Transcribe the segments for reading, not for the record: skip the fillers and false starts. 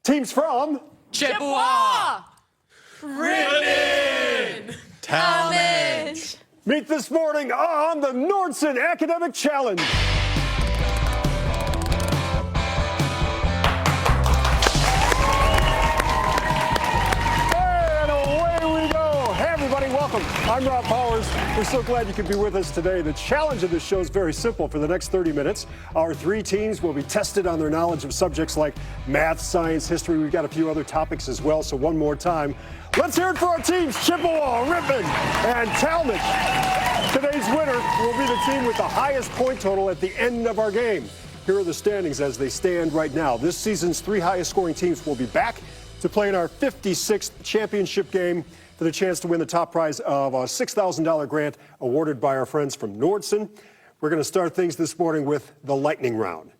Teams from Chippewa, Rittman, Tallmadge. Meet this morning on the Nordstrom Academic Challenge. And away we go. Hey everybody, welcome. I'm Rob Powers. We're so glad you could be with us today. The challenge of this show is very simple. For the next 30 minutes, our three teams will be tested on their knowledge of subjects like math, science, history. We've got a few other topics as well, so one more time. Let's hear it for our teams, Chippewa, Rittman, and Tallmadge. Today's winner will be the team with the highest point total at the end of our game. Here are the standings as they stand right now. This season's three highest scoring teams will be back to play in our 56th championship game for the chance to win the top prize of a $6,000 grant awarded by our friends from Nordstrom. We're going to start things this morning with the lightning round.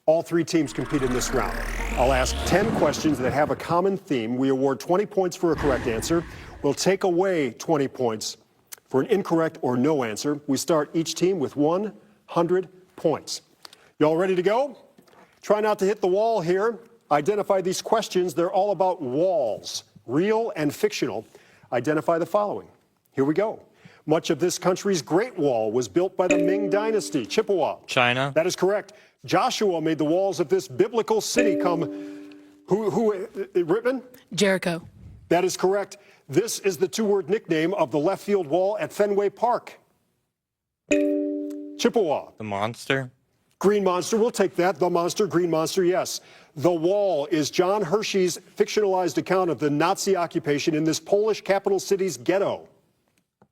All three teams compete in this round. I'll ask 10 questions that have a common theme. We award 20 points for a correct answer. We'll take away 20 points for an incorrect or no answer. We start each team with 100 points. You all ready to go? Try not to hit the wall here. Identify these questions. They're all about walls, real and fictional. Identify the following. Here we go. Much of this country's Great Wall was built by the Ming Dynasty. Chippewa. China. That is correct. Joshua made the walls of this biblical city come. Rittman? Jericho. That is correct. This is the two-word nickname of the left field wall at Fenway Park. Chippewa. The monster. Green Monster, we'll take that. The Monster, Green Monster, yes. The Wall is John Hershey's fictionalized account of the Nazi occupation in this Polish capital city's ghetto.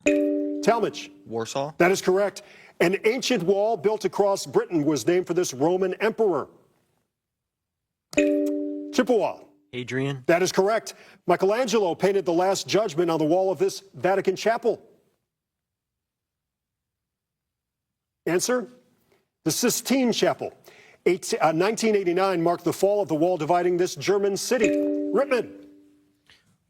Tallmadge. Warsaw. That is correct. An ancient wall built across Britain was named for this Roman emperor. Chippewa. Adrian. That is correct. Michelangelo painted the Last Judgment on the wall of this Vatican chapel. Answer? The Sistine Chapel. 1989 marked the fall of the wall dividing this German city. Rittman.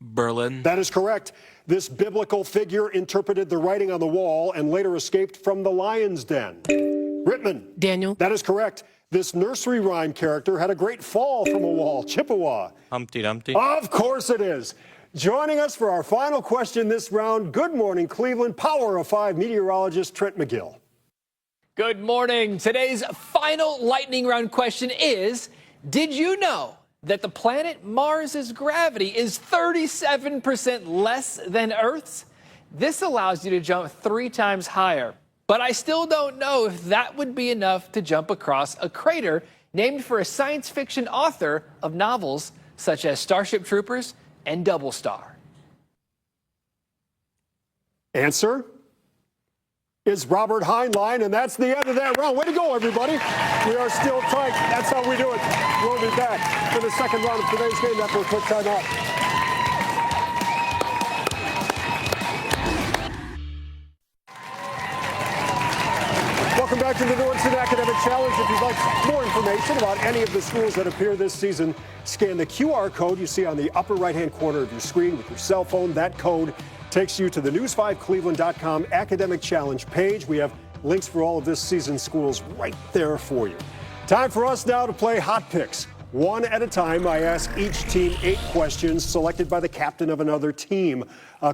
Berlin. That is correct. This biblical figure interpreted the writing on the wall and later escaped from the lion's den. Rittman. Daniel. That is correct. This nursery rhyme character had a great fall from a wall. Chippewa. Humpty Dumpty. Of course it is. Joining us for our final question this round, good morning, Cleveland, Power of Five meteorologist Trent McGill. Good morning. Today's final lightning round question is, did you know that the planet Mars's gravity is 37% less than Earth's? This allows you to jump 3 times higher. But I still don't know if that would be enough to jump across a crater named for a science fiction author of novels such as Starship Troopers and Double Star. Answer is Robert Heinlein, and that's the end of that round. Way to go, everybody. We are still tight. That's how we do it. We'll be back for the second round of today's game after a quick timeout. Welcome back to the Nordstrom Academic Challenge. If you'd like more information about any of the schools that appear this season, scan the QR code you see on the upper right-hand corner of your screen with your cell phone. That code takes you to the news5cleveland.com Academic Challenge page. We have links for all of this season's schools right there for you. Time for us now to play Hot Picks. One at a time, I ask each team 8 questions selected by the captain of another team.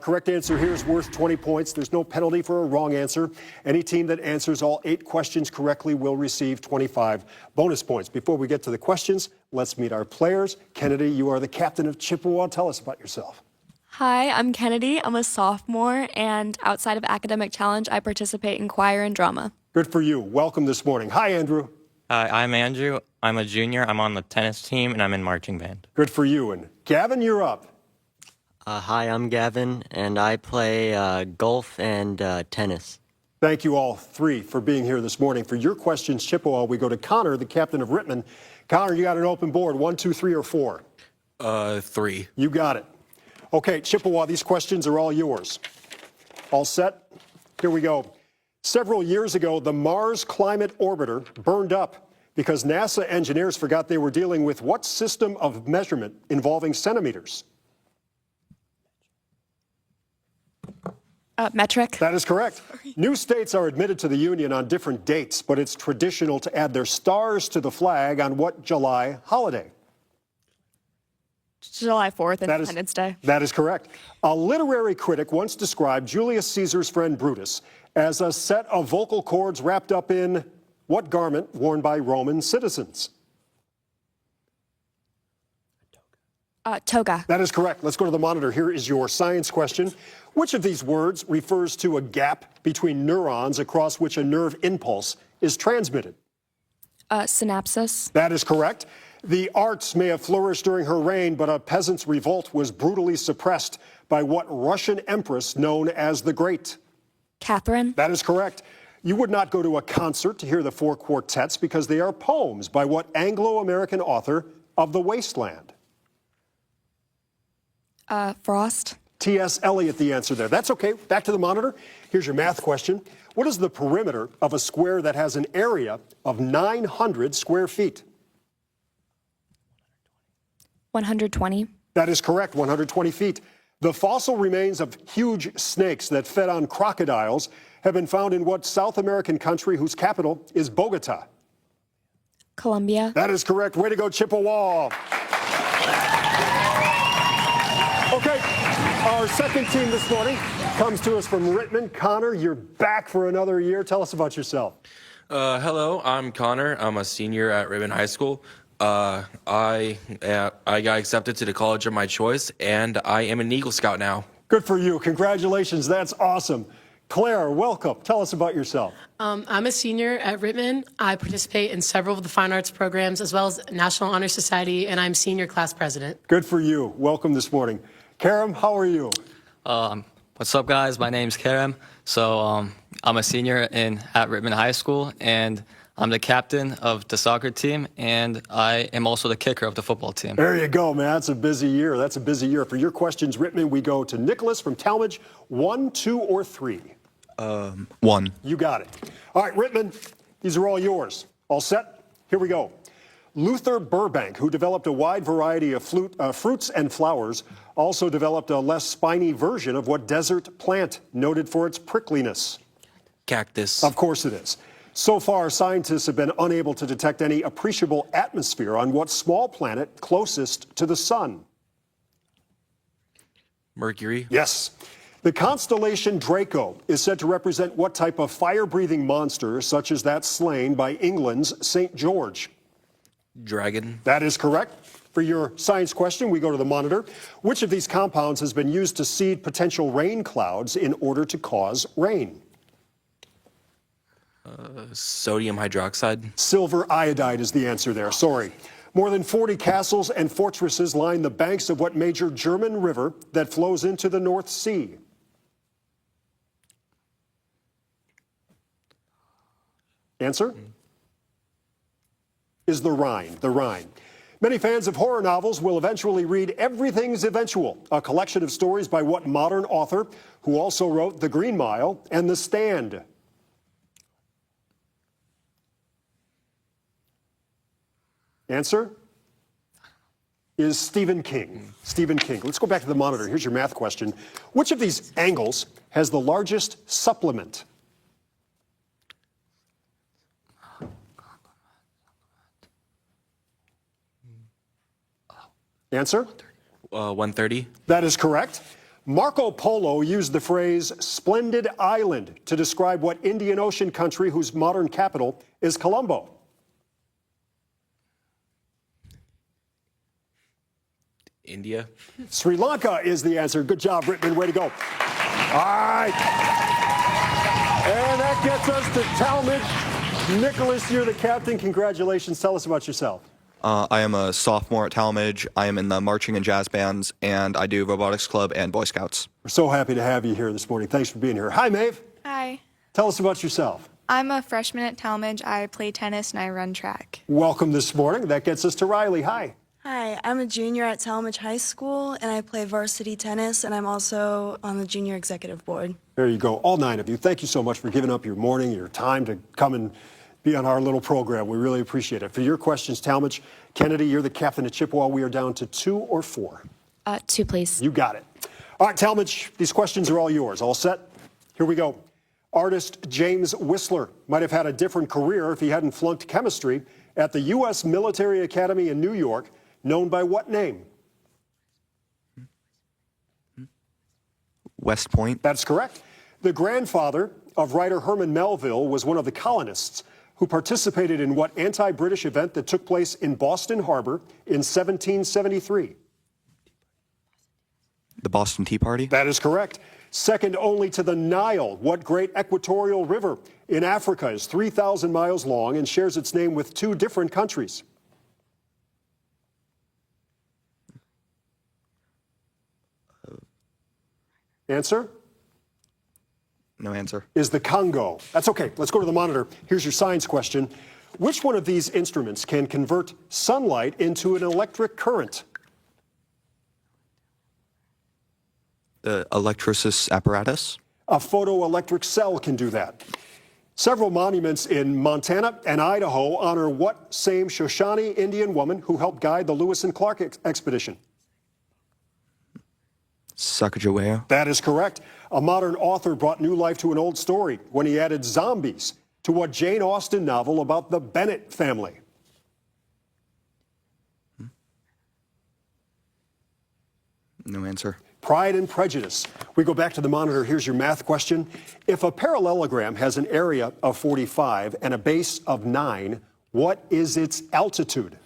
Correct answer here is worth 20 points. There's no penalty for a wrong answer. Any team that answers all 8 questions correctly will receive 25 bonus points. Before we get to the questions, let's meet our players. Kennedy, you are the captain of Chippewa. Tell us about yourself. Hi, I'm Kennedy. I'm a sophomore, and outside of Academic Challenge, I participate in choir and drama. Good for you. Welcome this morning. Hi, Andrew. Hi, I'm Andrew. I'm a junior. I'm on the tennis team, and I'm in marching band. Good for you. And Gavin, you're up. Hi, I'm Gavin, and I play golf and tennis. Thank you all three for being here this morning. For your questions, Chippewa, we go to Connor, the captain of Rittman. Connor, you got an open board. 1, 2, 3, or 4? 3. You got it. Okay, Chippewa, these questions are all yours. All set? Here we go. Several years ago, the Mars Climate Orbiter burned up because NASA engineers forgot they were dealing with what system of measurement involving centimeters? Metric. That is correct. New states are admitted to the Union on different dates, but it's traditional to add their stars to the flag on what July holiday? July 4th, That is- Independence Day. That is correct. A literary critic once described Julius Caesar's friend Brutus as a set of vocal cords wrapped up in what garment worn by Roman citizens? Toga. That is correct. Let's go to the monitor. Here is your science question. Which of these words refers to a gap between neurons across which a nerve impulse is transmitted? Synapsis. That is correct. The arts may have flourished during her reign, but a peasants' revolt was brutally suppressed by what Russian empress known as the Great? Catherine. That is correct. You would not go to a concert to hear the four quartets because they are poems by what Anglo-American author of The Wasteland? Frost. T.S. Eliot, the answer there. That's okay. Back to the monitor. Here's your math question. What is the perimeter of a square that has an area of 900 square feet? 120. That is correct, 120 feet. The fossil remains of huge snakes that fed on crocodiles have been found in what South American country whose capital is Bogota? Columbia. That is correct. Way to go, Chippewa. Okay, our second team this morning comes to us from Rittman. Connor, you're back for another year. Tell us about yourself. Hello, I'm Connor. I'm a senior at Rittman High School. I got accepted to the college of my choice, and I am an Eagle Scout now. Good for you. Congratulations. That's awesome. Claire, welcome. Tell us about yourself. I'm a senior at Rittman. I participate in several of the fine arts programs as well as National Honor Society, and I'm senior class president. Good for you. Welcome this morning. Karam, how are you? What's up, guys? My name's Kerem. I'm a senior at Rittman High School, and I'm the captain of the soccer team, and I am also the kicker of the football team. There you go, man. That's a busy year. That's a busy year. For your questions, Rittman, we go to Nicholas from Tallmadge. 1, 2, or 3? 1. You got it. All right, Rittman, these are all yours. All set? Here we go. Luther Burbank, who developed a wide variety of fruits and flowers, also developed a less spiny version of what desert plant noted for its prickliness? Cactus. Of course it is. So far, scientists have been unable to detect any appreciable atmosphere on what small planet closest to the sun? Mercury. Yes. The constellation Draco is said to represent what type of fire-breathing monster, such as that slain by England's St. George? Dragon. That is correct. For your science question, we go to the monitor. Which of these compounds has been used to seed potential rain clouds in order to cause rain? Sodium hydroxide. Silver iodide is the answer there. Sorry. More than 40 castles and fortresses line the banks of what major German river that flows into the North Sea? Answer is the Rhine. The Rhine. Many fans of horror novels will eventually read Everything's Eventual, a collection of stories by what modern author who also wrote The Green Mile and The Stand? Answer is Stephen King. Stephen King. Let's go back to the monitor. Here's your math question. Which of these angles has the largest supplement? Answer? 130. That is correct. Marco Polo used the phrase splendid island to describe what Indian Ocean country whose modern capital is Colombo? India. Sri Lanka is the answer. Good job, Rittman. Way to go. All right. And that gets us to Tallmadge. Nicholas, you're the captain. Congratulations. Tell us about yourself. I am a sophomore at Tallmadge. I am in the marching and jazz bands, and I do robotics club and Boy Scouts. We're so happy to have you here this morning. Thanks for being here. Hi, Maeve. Hi. Tell us about yourself. I'm a freshman at Tallmadge. I play tennis and I run track. Welcome this morning. That gets us to Riley. Hi. Hi, I'm a junior at Tallmadge High School, and I play varsity tennis, and I'm also on the junior executive board. There you go. All 9 of you. Thank you so much for giving up your morning, your time to come and be on our little program. We really appreciate it. For your questions, Tallmadge, Kennedy, you're the captain at Chippewa. We are down to 2 or 4. 2, please. You got it. All right, Tallmadge, these questions are all yours. All set? Here we go. Artist James Whistler might have had a different career if he hadn't flunked chemistry at the U.S. Military Academy in New York, known by what name? West Point. That's correct. The grandfather of writer Herman Melville was one of the colonists who participated in what anti-British event that took place in Boston Harbor in 1773? The Boston Tea Party. That is correct. Second only to the Nile, what great equatorial river in Africa is 3,000 miles long and shares its name with 2 different countries? Answer? No answer. Is the Congo. That's okay. Let's go to the monitor. Here's your science question. Which one of these instruments can convert sunlight into an electric current? The electrolysis apparatus. A photoelectric cell can do that. Several monuments in Montana and Idaho honor what same Shoshone Indian woman who helped guide the Lewis and Clark expedition? Sacagawea. That is correct. A modern author brought new life to an old story when he added zombies to what Jane Austen novel about the Bennett family? No answer. Pride and Prejudice. We go back to the monitor. Here's your math question. If a parallelogram has an area of 45 and a base of 9, what is its altitude?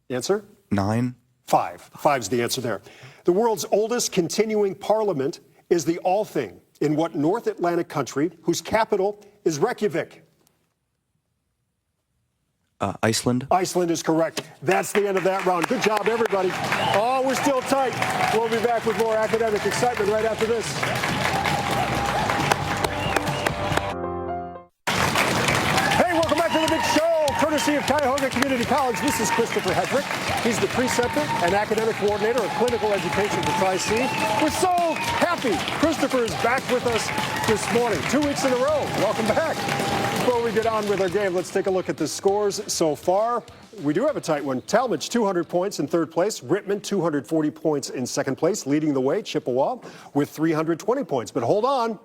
Answer? 9. 5. 5's the answer there. The world's oldest continuing parliament is the Althing in what North Atlantic country whose capital is Reykjavik? Iceland. Iceland is correct. That's the end of that round. Good job, everybody. Oh, we're still tight. We'll be back with more academic excitement right after this. Hey, welcome back to the big show, courtesy of Cuyahoga Community College. This is Christopher Hedrick. He's the preceptor and academic coordinator of clinical education for Tri-C. We're so happy Christopher is back with us this morning, 2 weeks in a row. Welcome back. Before we get on with our game, let's take a look at the scores so far. We do have a tight one. Tallmadge, 200 points in third place. Rittman, 240 points in second place. Leading the way, Chippewa with 320 points. But hold on.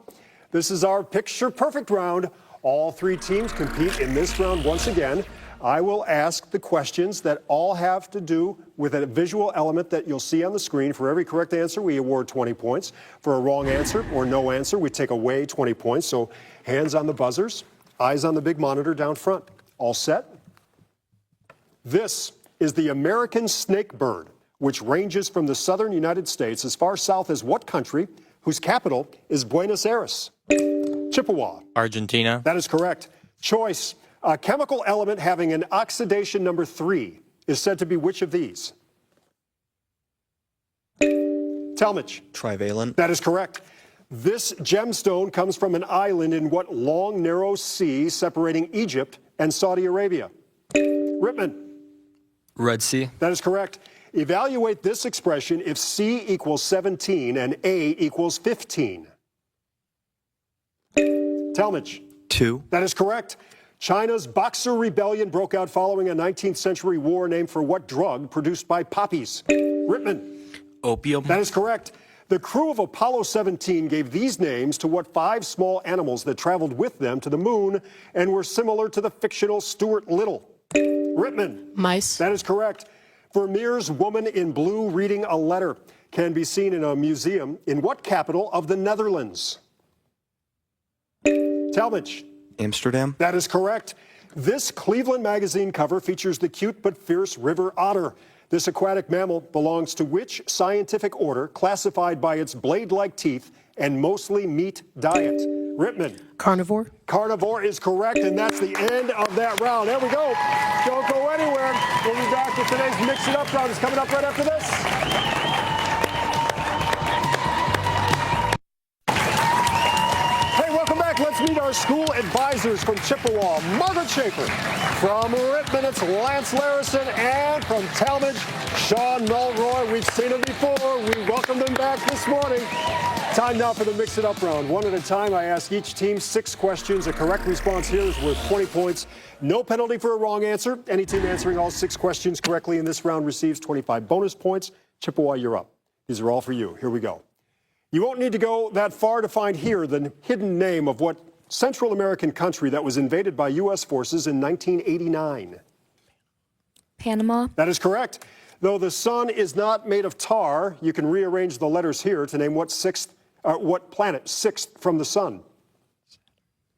This is our picture-perfect round. All 3 teams compete in this round once again. I will ask the questions that all have to do with a visual element that you'll see on the screen. For every correct answer, we award 20 points. For a wrong answer or no answer, we take away 20 points. So hands on the buzzers, eyes on the big monitor down front. All set? This is the American snake bird, which ranges from the southern United States as far south as what country, whose capital is Buenos Aires? Chippewa. Argentina. That is correct. Choice. A chemical element having an oxidation number 3 is said to be which of these? Tallmadge. Trivalent. That is correct. This gemstone comes from an island in what long, narrow sea separating Egypt and Saudi Arabia? Rittman. Red Sea. That is correct. Evaluate this expression if C equals 17 and A equals 15. Tallmadge. 2. That is correct. China's Boxer Rebellion broke out following a 19th century war named for what drug produced by poppies? Rittman. Opium. That is correct. The crew of Apollo 17 gave these names to what 5 small animals that traveled with them to the moon and were similar to the fictional Stuart Little? Rittman. Mice. That is correct. Vermeer's Woman in Blue reading a letter can be seen in a museum in what capital of the Netherlands? Tallmadge. Amsterdam. That is correct. This Cleveland magazine cover features the cute but fierce river otter. This aquatic mammal belongs to which scientific order classified by its blade-like teeth and mostly meat diet? Rittman. Carnivore. Carnivore is correct, and that's the end of that round. There we go. Don't go anywhere. We'll be back with today's Mix It Up round. It's coming up right after this. Let's meet our school advisors from Chippewa. Margaret Schaefer. From Rittman, it's Lance Larison. And from Tallmadge, Sean Mulroy. We've seen them before. We welcome them back this morning. Time now for the Mix It Up round. One at a time, I ask each team 6 questions. A correct response here is worth 20 points. No penalty for a wrong answer. Any team answering all 6 questions correctly in this round receives 25 bonus points. Chippewa, you're up. These are all for you. Here we go. You won't need to go that far to find here the hidden name of what Central American country that was invaded by U.S. forces in 1989. Panama. That is correct. Though the sun is not made of tar, you can rearrange the letters here to name what planet sixth from the sun.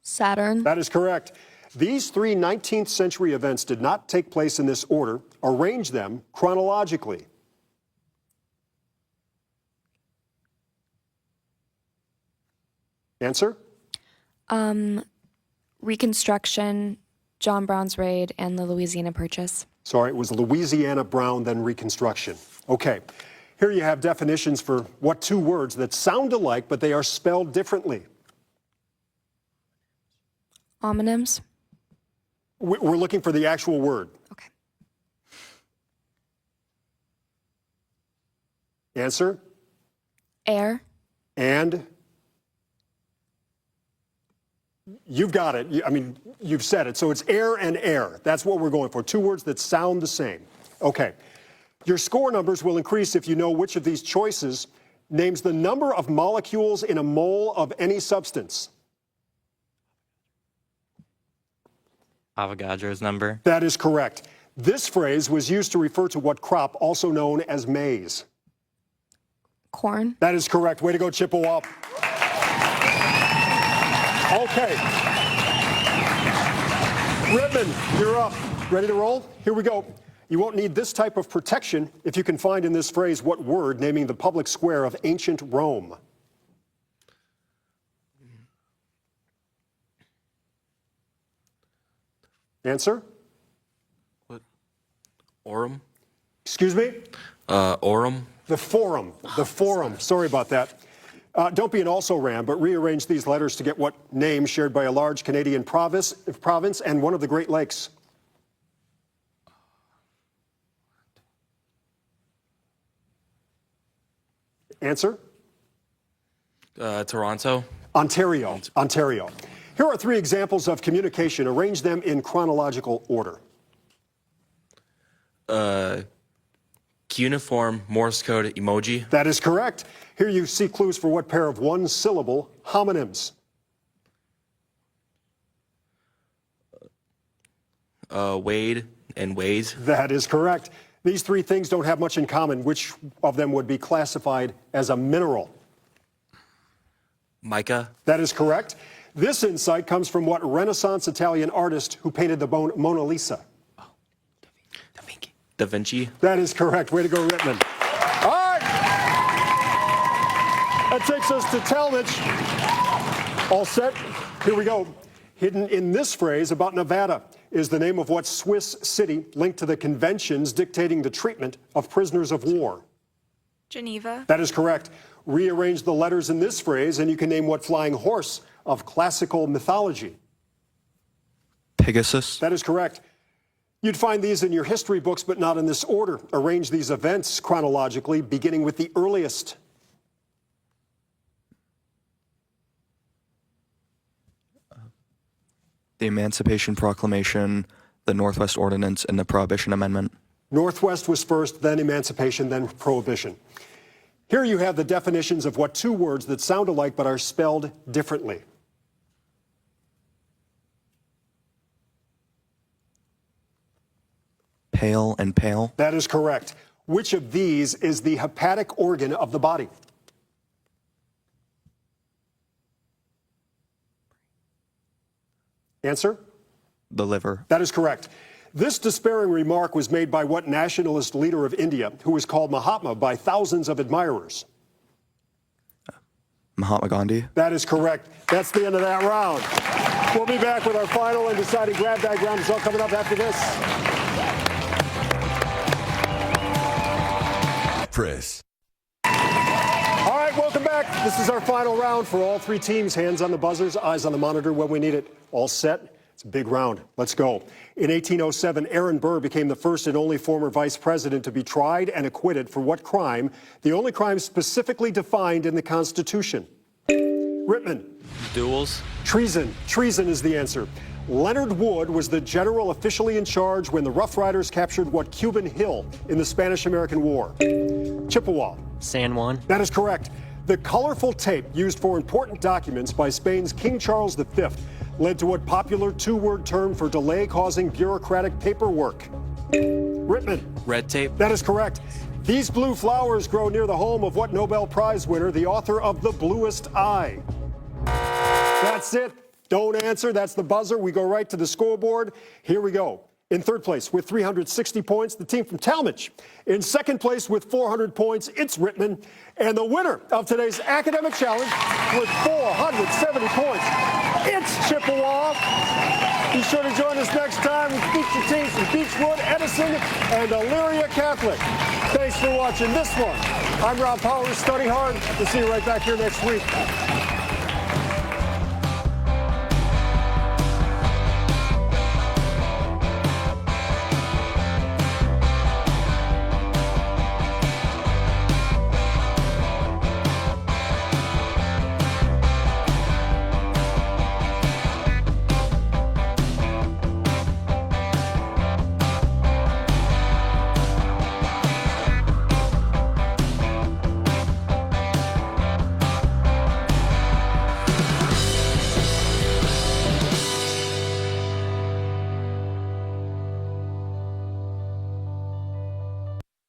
Saturn. That is correct. These three 19th century events did not take place in this order. Arrange them chronologically. Answer? Reconstruction, John Brown's raid, and the Louisiana Purchase. Sorry, it was Louisiana Brown, then Reconstruction. Okay, here you have definitions for what two words that sound alike, but they are spelled differently. Homonyms. We're looking for the actual word. Okay. Answer? Air. And? You've got it. I mean, you've said it. So it's air and air. That's what we're going for. Two words that sound the same. Okay. Your score numbers will increase if you know which of these choices names the number of molecules in a mole of any substance. Avogadro's number. That is correct. This phrase was used to refer to what crop, also known as maize? Corn. That is correct. Way to go, Chippewa. Okay. Rittman, you're up. Ready to roll? Here we go. You won't need this type of protection if you can find in this phrase what word naming the public square of ancient Rome. Answer? What? Aurum? Excuse me? Aurum? The Forum. The Forum. Sorry about that. Don't be an also-ran, but rearrange these letters to get what name shared by a large Canadian province and one of the Great Lakes. Answer? Toronto? Ontario. Ontario. Here are three examples of communication. Arrange them in chronological order. Cuneiform Morse code emoji. That is correct. Here you see clues for what pair of one-syllable homonyms. Wade and Ways. That is correct. These three things don't have much in common. Which of them would be classified as a mineral? Mica. That is correct. This insight comes from what Renaissance Italian artist who painted the Mona Lisa? Da Vinci. That is correct. Way to go, Rittman. All right. That takes us to Tallmadge. All set? Here we go. Hidden in this phrase about Nevada is the name of what Swiss city linked to the conventions dictating the treatment of prisoners of war? Geneva. That is correct. Rearrange the letters in this phrase and you can name what flying horse of classical mythology. Pegasus. That is correct. You'd find these in your history books, but not in this order. Arrange these events chronologically, beginning with the earliest. The Emancipation Proclamation, the Northwest Ordinance, and the Prohibition Amendment. Northwest was first, then Emancipation, then Prohibition. Here you have the definitions of what two words that sound alike but are spelled differently. Pale and pale. That is correct. Which of these is the hepatic organ of the body? Answer? The liver. That is correct. This despairing remark was made by what nationalist leader of India, who was called Mahatma by thousands of admirers? Mahatma Gandhi. That is correct. That's the end of that round. We'll be back with our final and deciding grab bag round. It's all coming up after this. Chris. All right, welcome back. This is our final round for all three teams. Hands on the buzzers, eyes on the monitor when we need it. All set? It's a big round. Let's go. In 1807, Aaron Burr became the first and only former vice president to be tried and acquitted for what crime? The only crime specifically defined in the Constitution. Rittman. Duels. Treason. Treason is the answer. Leonard Wood was the general officially in charge when the Rough Riders captured what Cuban hill in the Spanish-American War? Chippewa. San Juan. That is correct. The colorful tape used for important documents by Spain's King Charles V led to what popular two-word term for delay causing bureaucratic paperwork? Rittman. Red tape. That is correct. These blue flowers grow near the home of what Nobel Prize winner, the author of The Bluest Eye? That's it. Don't answer. That's the buzzer. We go right to the scoreboard. Here we go. In third place with 360 points, the team from Tallmadge. In second place with 400 points, it's Rittman. And the winner of today's academic challenge with 470 points, it's Chippewa. Be sure to join us next time with feature teams from Beechwood, Edison, and Elyria Catholic. Thanks for watching this one. I'm Rob Powers. Study hard. We'll see you right back here next week.